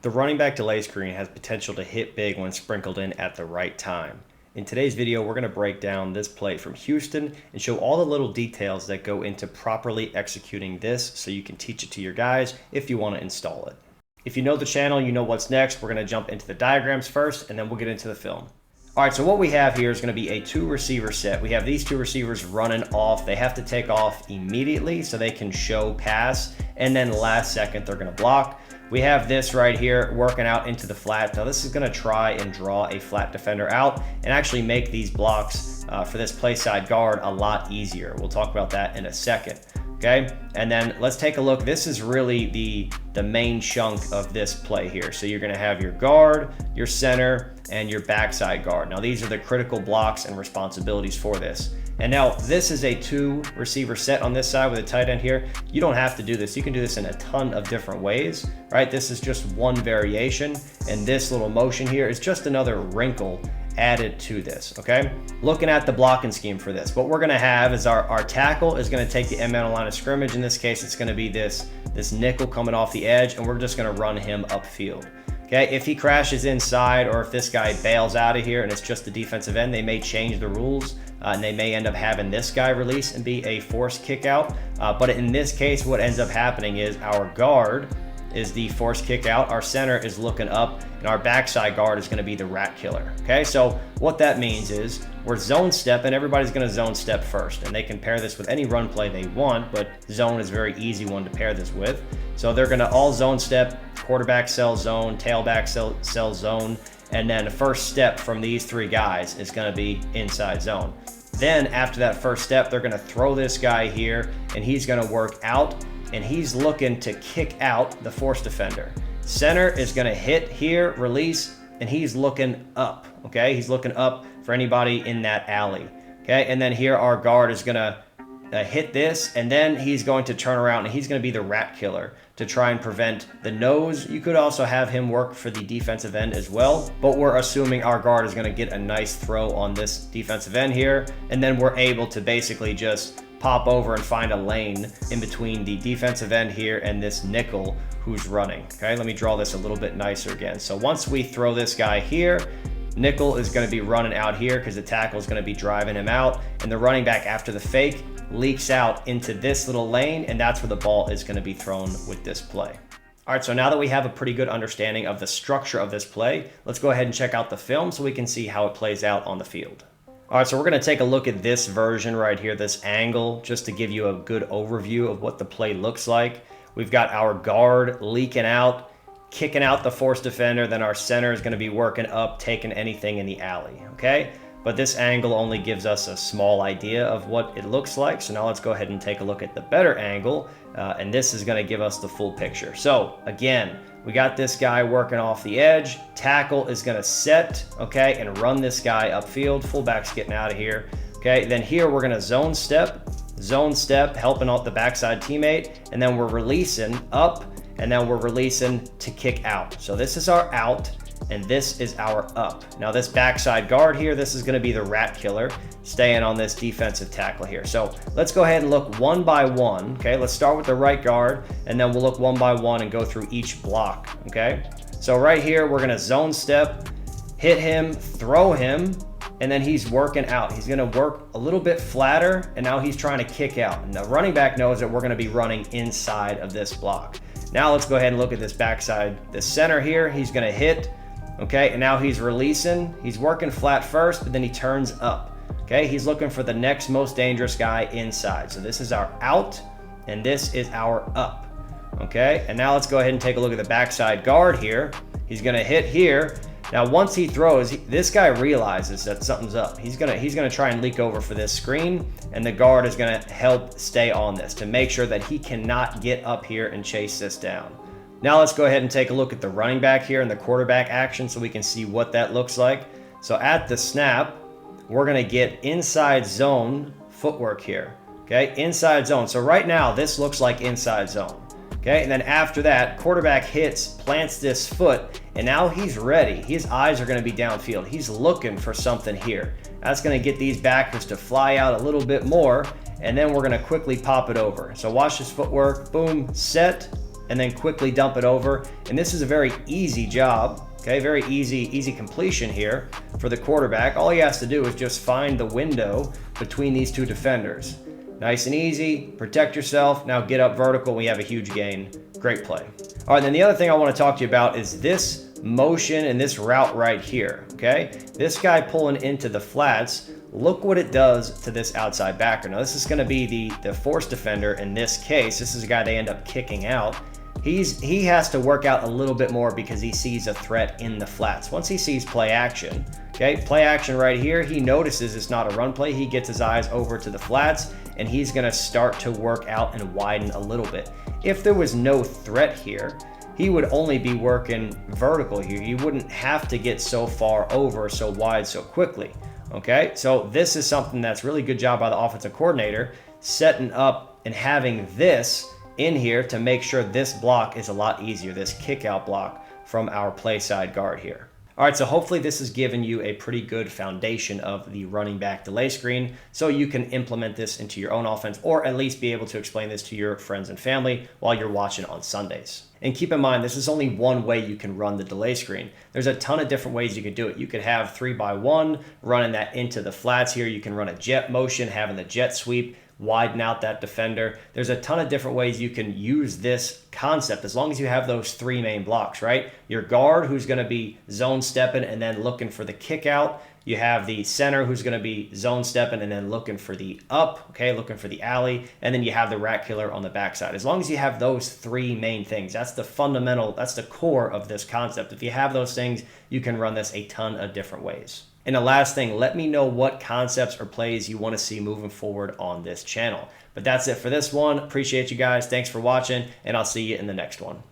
The running back delay screen has potential to hit big when sprinkled in at the right time. In today's video, we're going to break down this play from Houston and show all the little details that go into properly executing this so you can teach it to your guys if you want to install it. If you know the channel, you know what's next. We're going to jump into the diagrams first, and then we'll get into the film. All right, so what we have here is going to be a 2-receiver set. We have these 2 receivers running off. They have to take off immediately so they can show pass, and then last second they're going to block. We have this right here working out into the flat. Now this is going to try and draw a flat defender out and actually make these blocks for this play side guard a lot easier. We'll talk about that in a second. Okay, and then let's take a look. This is really the main chunk of this play here. So you're going to have your guard, your center, and your backside guard. Now these are the critical blocks and responsibilities for this. And now this is a 2-receiver set on this side with a tight end here. You don't have to do this. You can do this in a ton of different ways, right? This is just one variation, and this little motion here is just another wrinkle added to this, okay? Looking at the blocking scheme for this, what we're gonna have is our tackle is gonna take the end man line of scrimmage. In this case, it's gonna be this nickel coming off the edge, and we're just gonna run him upfield. Okay, if he crashes inside or if this guy bails out of here and it's just the defensive end, they may change the rules and they may end up having this guy release and be a forced kick out. But in this case, what ends up happening is our guard is the forced kick out, our center is looking up, and our backside guard is going to be the rat killer. Okay, so what that means is we're zone stepping. Everybody's going to zone step first, and they can pair this with any run play they want, but zone is a very easy one to pair this with. So they're going to all zone step, quarterback sell zone, tailback sell zone, and then the first step from these 3 guys is going to be inside zone. Then after that first step, they're going to throw this guy here, and he's going to work out, and he's looking to kick out the force defender. Center is going to hit here, release, and he's looking up, okay? He's looking up for anybody in that alley, okay? And then here our guard is going to hit this, and then he's going to turn around, and he's going to be the rat killer to try and prevent the nose. You could also have him work for the defensive end as well, but we're assuming our guard is going to get a nice throw on this defensive end here, and then we're able to basically just pop over and find a lane in between the defensive end here and this nickel who's running. Okay, let me draw this a little bit nicer again. So once we throw this guy here, nickel is going to be running out here because the tackle is going to be driving him out, and the running back after the fake leaks out into this little lane, and that's where the ball is going to be thrown with this play. All right, so now that we have a pretty good understanding of the structure of this play, let's go ahead and check out the film so we can see how it plays out on the field. All right, so we're going to take a look at this version right here, this angle, just to give you a good overview of what the play looks like. We've got our guard leaking out, kicking out the force defender, then our center is going to be working up, taking anything in the alley, okay? But this angle only gives us a small idea of what it looks like. So now let's go ahead and take a look at the better angle, and this is going to give us the full picture. So again, we got this guy working off the edge. Tackle is going to set, okay, and run this guy upfield. Fullback's getting out of here, okay? Then here we're going to zone step, helping out the backside teammate, and then we're releasing up, and then we're releasing to kick out. So this is our out, and this is our up. Now this backside guard here, this is going to be the rat killer, staying on this defensive tackle here. So let's go ahead and look one by one, okay? Let's start with the right guard, and then we'll look one by one and go through each block, okay? So right here, we're going to zone step, hit him, throw him, and then he's working out. He's going to work a little bit flatter, and now he's trying to kick out. And the running back knows that we're going to be running inside of this block. Now let's go ahead and look at this backside. The center here, he's going to hit, okay, and now he's releasing. He's working flat first, but then he turns up. Okay, he's looking for the next most dangerous guy inside. So this is our out, and this is our up. Okay, and now let's go ahead and take a look at the backside guard here. He's gonna hit here. Now once he throws, this guy realizes that something's up. He's gonna try and leak over for this screen, and the guard is gonna help stay on this to make sure that he cannot get up here and chase this down. Now let's go ahead and take a look at the running back here and the quarterback action so we can see what that looks like. So at the snap, we're going to get inside zone footwork here, okay? Inside zone. So right now, this looks like inside zone, okay? And then after that, quarterback hits, plants this foot, and now he's ready. His eyes are going to be downfield. He's looking for something here. That's going to get these backers to fly out a little bit more, and then we're going to quickly pop it over. So watch this footwork. Boom, set, and then quickly dump it over. And this is a very easy job, okay? Very easy completion here for the quarterback. All he has to do is just find the window between these two defenders. Nice and easy, protect yourself. Now get up vertical, we have a huge gain. Great play. All right, then the other thing I want to talk to you about is this motion and this route right here, okay? This guy pulling into the flats, look what it does to this outside backer. Now this is going to be the force defender in this case. This is a guy they end up kicking out. He has to work out a little bit more because he sees a threat in the flats. Once he sees play action, okay, play action right here, he notices it's not a run play. He gets his eyes over to the flats and he's going to start to work out and widen a little bit. If there was no threat here, he would only be working vertical here. You wouldn't have to get so far over, so wide, so quickly. Okay, so this is something that's really good job by the offensive coordinator, setting up and having this in here to make sure this block is a lot easier, this kick out block from our play side guard here. All right, so hopefully this has given you a pretty good foundation of the running back delay screen so you can implement this into your own offense or at least be able to explain this to your friends and family while you're watching on Sundays. And keep in mind, this is only one way you can run the delay screen. There's a ton of different ways you could do it. You could have 3x1, running that into the flats here. You can run a jet motion, having the jet sweep, widen out that defender. There's a ton of different ways you can use this concept as long as you have those three main blocks, right? Your guard, who's going to be zone stepping and then looking for the kick out. You have the center who's going to be zone stepping and then looking for the up, okay, looking for the alley. And then you have the rat killer on the backside. As long as you have those three main things, that's the fundamental, that's the core of this concept. If you have those things, you can run this a ton of different ways. And the last thing, let me know what concepts or plays you want to see moving forward on this channel. But that's it for this one. Appreciate you guys. Thanks for watching, and I'll see you in the next one.